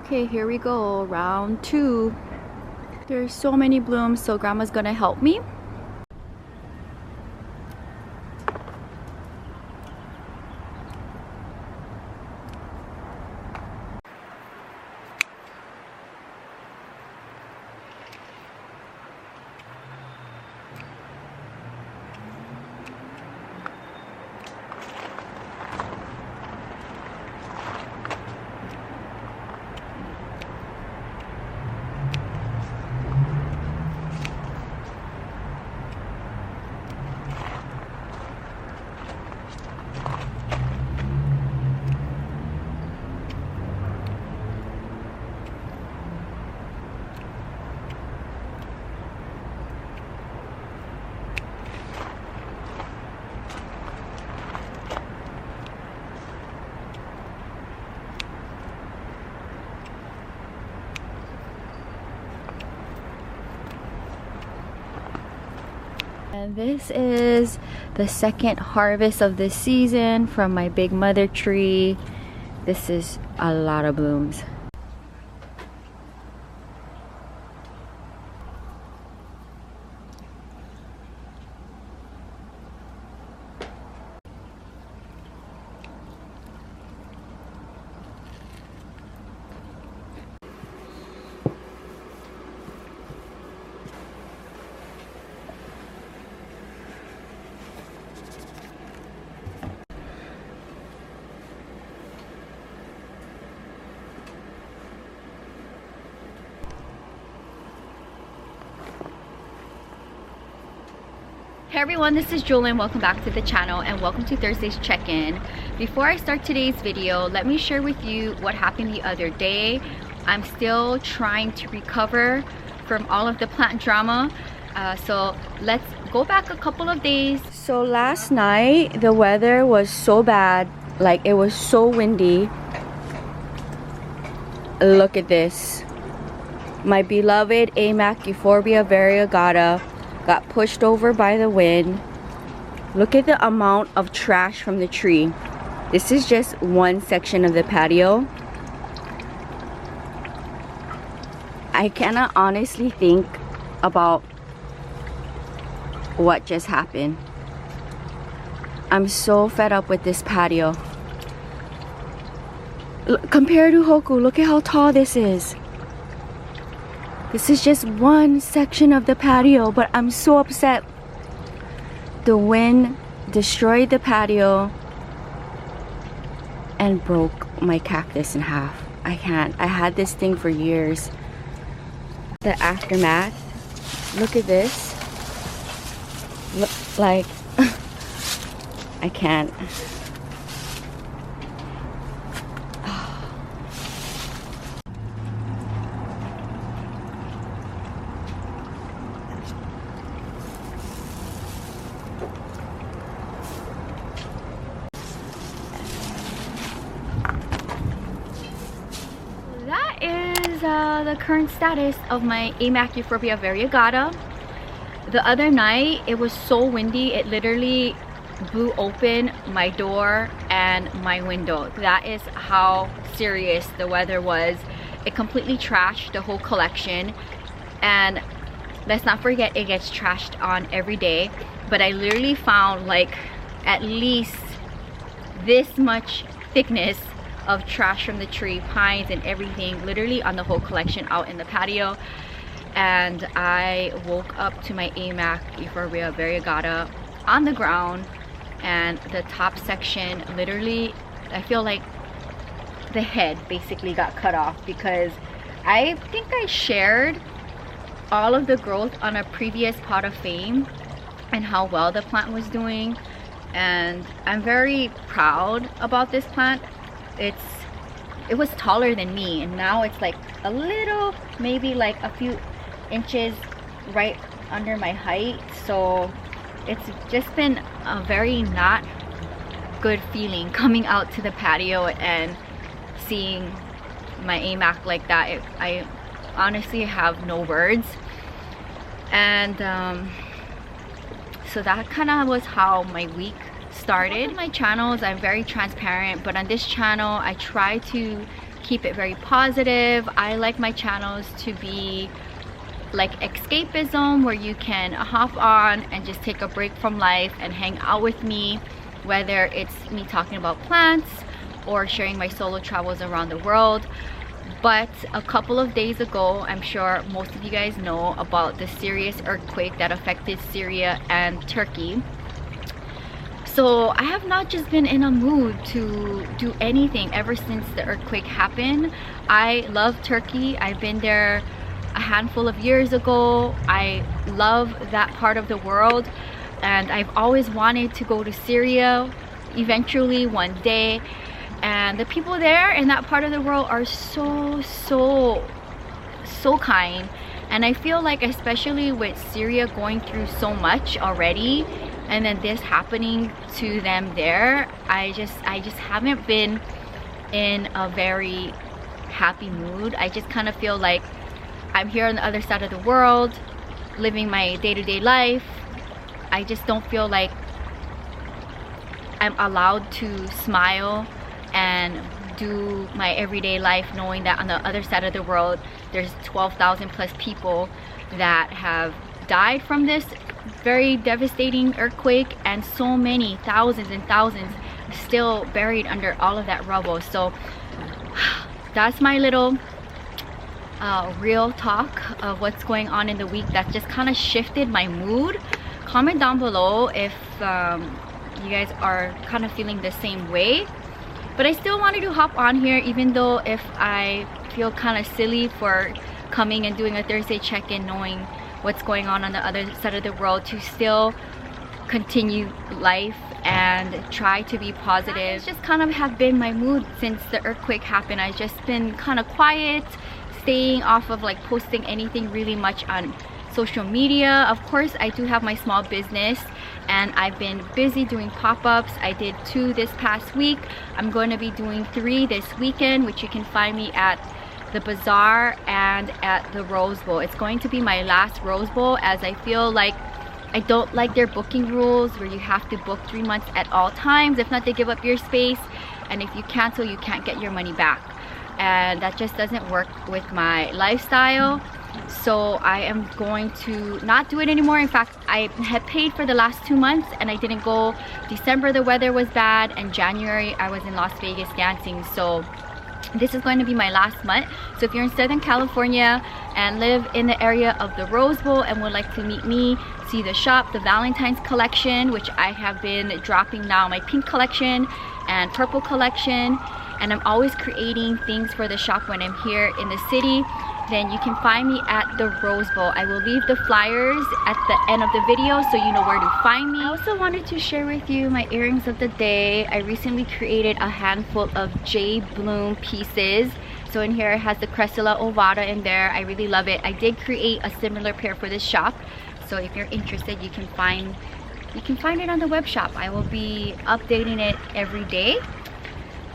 Okay, here we go, round 2. There's so many blooms, so grandma's gonna help me. And this is the second harvest of this season from my big mother tree. This is a lot of blooms. Hey everyone, this is Jewelyn. Welcome back to the channel and welcome to Thursday's check-in. Before I start today's video, let me share with you what happened the other day. I'm still trying to recover from all of the plant drama. So let's go back a couple of days. So last night, the weather was so bad. Like, it was so windy. Look at this. My beloved AMAC Euphorbia variegata got pushed over by the wind. Look at the amount of trash from the tree. This is just one section of the patio. I cannot honestly think about what just happened. I'm so fed up with this patio. Compared to Hoku, look at how tall this is. This is just one section of the patio, but I'm so upset. The wind destroyed the patio and broke my cactus in half. I can't. I had this thing for years. The aftermath. Look at this. Look, like, I can't. The current status of my AMAC Euphorbia variegata. The other night it was so windy, it literally blew open my door and my window. That is how serious the weather was. It completely trashed the whole collection, and let's not forget it gets trashed on every day, but I literally found like at least this much thickness of trash from the tree, pines and everything, literally on the whole collection out in the patio. And I woke up to my AMAC Euphorbia variegata on the ground, and the top section, literally, I feel like the head basically got cut off, because I think I shared all of the growth on a previous pot of fame and how well the plant was doing, and I'm very proud about this plant. It was taller than me, and now it's like a little, maybe like a few inches right under my height. So it's just been a very not good feeling coming out to the patio and seeing my AMAC like that. I honestly have no words. And so that kind of was how my week started. On my channels, I'm very transparent, but on this channel, I try to keep it very positive. I like my channels to be like escapism, where you can hop on and just take a break from life and hang out with me, whether it's me talking about plants or sharing my solo travels around the world. But a couple of days ago, I'm sure most of you guys know about the serious earthquake that affected Syria and Turkey. So I have not just been in a mood to do anything ever since the earthquake happened. I love Turkey. I've been there a handful of years ago. I love that part of the world, and I've always wanted to go to Syria eventually one day. And the people there in that part of the world are so kind. And I feel like, especially with Syria going through so much already, and then this happening to them there, I just haven't been in a very happy mood. I just kind of feel like I'm here on the other side of the world, living my day-to-day life. I just don't feel like I'm allowed to smile and do my everyday life, knowing that on the other side of the world there's 12,000 plus people that have died from this very devastating earthquake, and so many thousands and thousands still buried under all of that rubble. So that's my little real talk of what's going on in the week that just kind of shifted my mood. Comment down below if you guys are kind of feeling the same way. But I still wanted to hop on here, even though if I feel kind of silly for coming and doing a Thursday check-in, knowing what's going on the other side of the world, to still continue life and try to be positive. It's just kind of have been my mood since the earthquake happened. I've just been kind of quiet, staying off of like posting anything really much on social media. Of course, I do have my small business, and I've been busy doing pop-ups. I did 2 this past week. I'm going to be doing 3 this weekend, which you can find me at the Bazaar and at the Rose Bowl. It's going to be my last Rose Bowl, as I feel like I don't like their booking rules where you have to book 3 months at all times. If not, they give up your space, and if you cancel, you can't get your money back, and that just doesn't work with my lifestyle. So I am going to not do it anymore. In fact, I had paid for the last 2 months and I didn't go. December the weather was bad, and January I was in Las Vegas dancing. So this is going to be my last month. So if you're in Southern California and live in the area of the Rose Bowl and would like to meet me, see the shop, the Valentine's collection, which I have been dropping now, my pink collection and purple collection, and I'm always creating things for the shop when I'm here in the city, then you can find me at the Rose Bowl. I will leave the flyers at the end of the video so you know where to find me. I also wanted to share with you my earrings of the day. I recently created a handful of jade bloom pieces. So in here it has the Cressula ovata in there. I really love it. I did create a similar pair for this shop. So if you're interested, you can find it on the web shop. I will be updating it every day.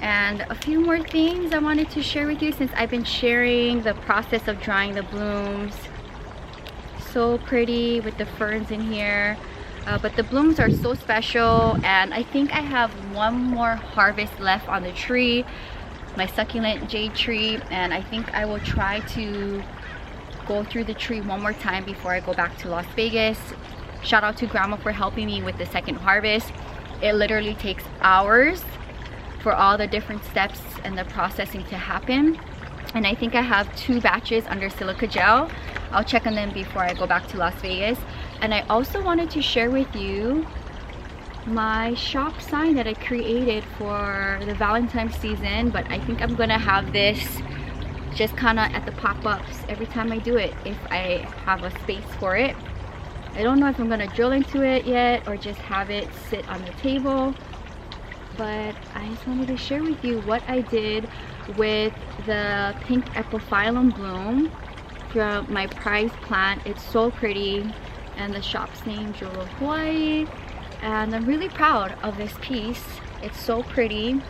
And a few more things I wanted to share with you, since I've been sharing the process of drying the blooms. So pretty with the ferns in here, but the blooms are so special, and I think I have one more harvest left on the tree, my succulent jade tree, and I think I will try to go through the tree one more time before I go back to Las Vegas. Shout out to Grandma for helping me with the second harvest. It literally takes hours for all the different steps and the processing to happen, and I think I have 2 batches under silica gel. I'll check on them before I go back to Las Vegas. And I also wanted to share with you my shop sign that I created for the Valentine's season, but I think I'm gonna have this just kind of at the pop-ups every time I do it, if I have a space for it. I don't know if I'm gonna drill into it yet or just have it sit on the table, but I just wanted to share with you what I did with the pink epiphyllum bloom from my prized plant. It's so pretty, and the shop's name Jewel of Hawaii, and I'm really proud of this piece. It's so pretty,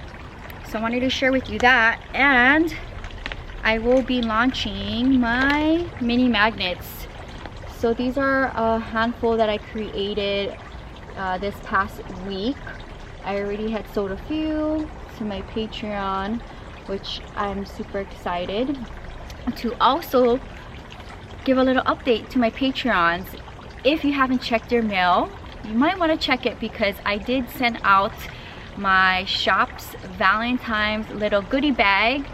so I wanted to share with you that. And I will be launching my mini magnets. So these are a handful that I created this past week. I already had sold a few to my Patreon, which I'm super excited to also give a little update to my Patreons. If you haven't checked your mail, you might want to check it, because I did send out my shop's Valentine's little goodie bag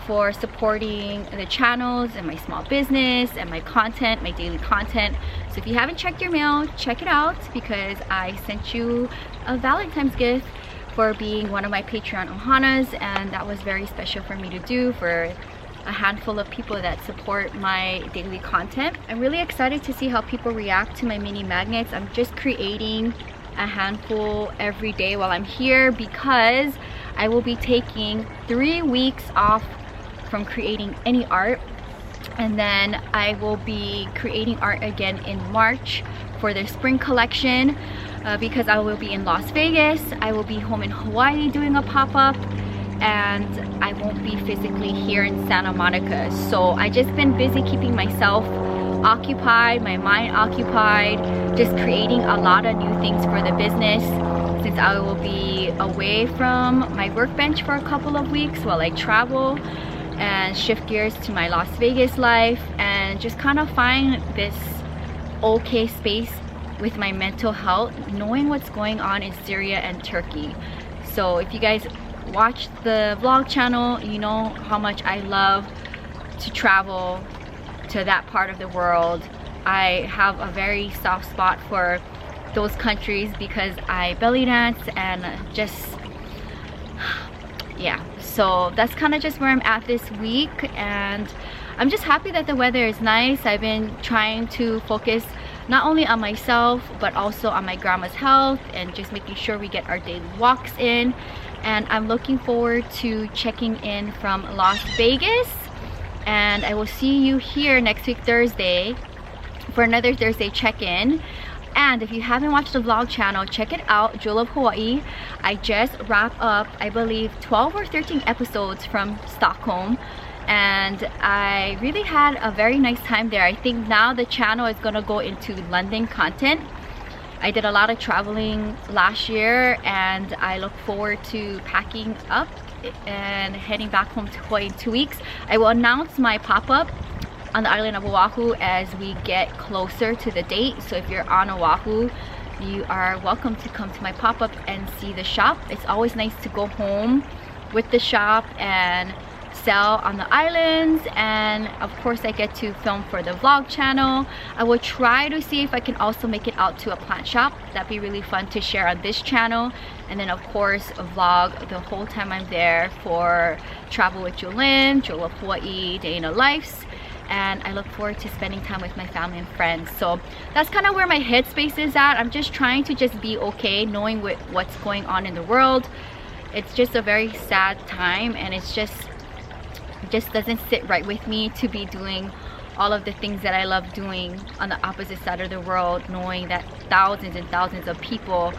for supporting the channels and my small business and my content, my daily content. So if you haven't checked your mail, check it out, because I sent you a Valentine's gift for being one of my Patreon Ohanas, and that was very special for me to do for a handful of people that support my daily content. I'm really excited to see how people react to my mini magnets. I'm just creating a handful every day while I'm here, because I will be taking 3 weeks off from creating any art, and then I will be creating art again in March for the spring collection, because I will be in Las Vegas. I will be home in Hawaii doing a pop-up, and I won't be physically here in Santa Monica. So I just been busy keeping myself occupied, my mind occupied, just creating a lot of new things for the business, since I will be away from my workbench for a couple of weeks while I travel and shift gears to my Las Vegas life, and just kind of find this okay space with my mental health, knowing what's going on in Syria and Turkey. So if you guys watch the vlog channel, you know how much I love to travel to that part of the world. I have a very soft spot for those countries because I belly dance, and just yeah, so that's kind of just where I'm at this week, and I'm just happy that the weather is nice. I've been trying to focus not only on myself but also on my grandma's health, and just making sure we get our daily walks in. And I'm looking forward to checking in from Las Vegas, and I will see you here next week Thursday for another Thursday check-in. And if you haven't watched the vlog channel, check it out, Jewel of Hawaii. I just wrapped up, I believe, 12 or 13 episodes from Stockholm, and I really had a very nice time there. I think now the channel is gonna go into London content. I did a lot of traveling last year, and I look forward to packing up and heading back home to Hawaii in 2 weeks. I will announce my pop-up on the island of Oahu as we get closer to the date. So if you're on Oahu, you are welcome to come to my pop-up and see the shop. It's always nice to go home with the shop and sell on the islands, and of course I get to film for the vlog channel. I will try to see if I can also make it out to a plant shop. That'd be really fun to share on this channel, and then of course a vlog the whole time I'm there for Travel with Jewelyn, Jewel of Hawaii, Day in a Lives. And I look forward to spending time with my family and friends. So that's kind of where my headspace is at. I'm just trying to just be okay, knowing what's going on in the world. It's just a very sad time, and it's just doesn't sit right with me to be doing all of the things that I love doing on the opposite side of the world, knowing that thousands and thousands of people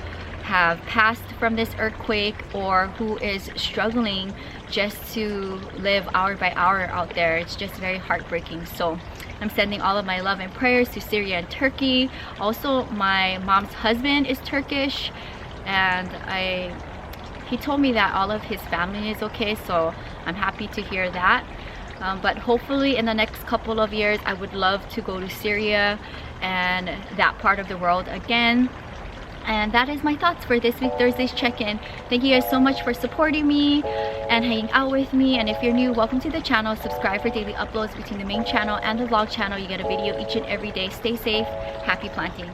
have passed from this earthquake, or who is struggling just to live hour by hour out there. It's just very heartbreaking. So I'm sending all of my love and prayers to Syria and Turkey. Also, my mom's husband is Turkish, and he told me that all of his family is okay, so I'm happy to hear that. But hopefully in the next couple of years I would love to go to Syria and that part of the world again. And that is my thoughts for this week Thursday's check-in. Thank you guys so much for supporting me and hanging out with me. And if you're new, welcome to the channel. Subscribe for daily uploads between the main channel and the vlog channel. You get a video each and every day. Stay safe. Happy planting.